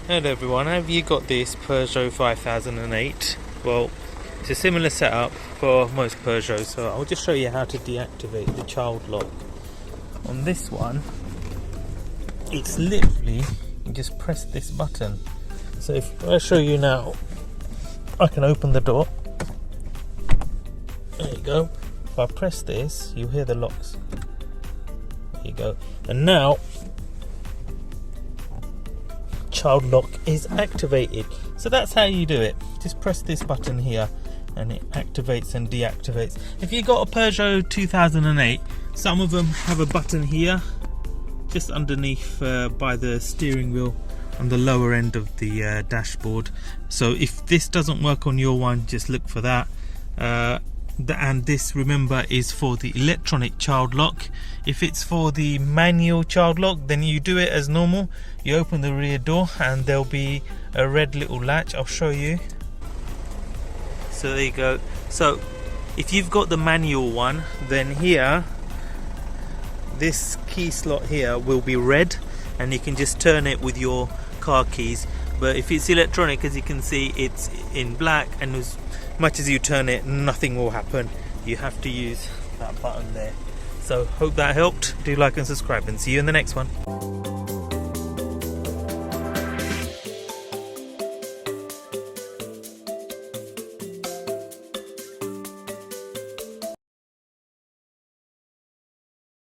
Hello everyone, have you got this Peugeot 5008? Well, it's a similar setup for most Peugeots, so I'll just show you how to deactivate the child lock. On this one, it's literally, you just press this button. So if I show you now, I can open the door. There you go. If I press this, you'll hear the locks. There you go. And now, child lock is activated. So that's how you do it. Just press this button here and it activates and deactivates. If you got a Peugeot 2008, some of them have a button here just underneath by the steering wheel on the lower end of the dashboard. So if this doesn't work on your one, just look for that. And this, remember, is for the electronic child lock. If it's for the manual child lock, then you do it as normal. You open the rear door and there'll be a red little latch. I'll show you. So there you go. So if you've got the manual one, then here, this key slot here will be red and you can just turn it with your car keys. But if it's electronic, as you can see, it's in black, and as much as you turn it, nothing will happen. You have to use that button there. So hope that helped. Do like and subscribe, and see you in the next one.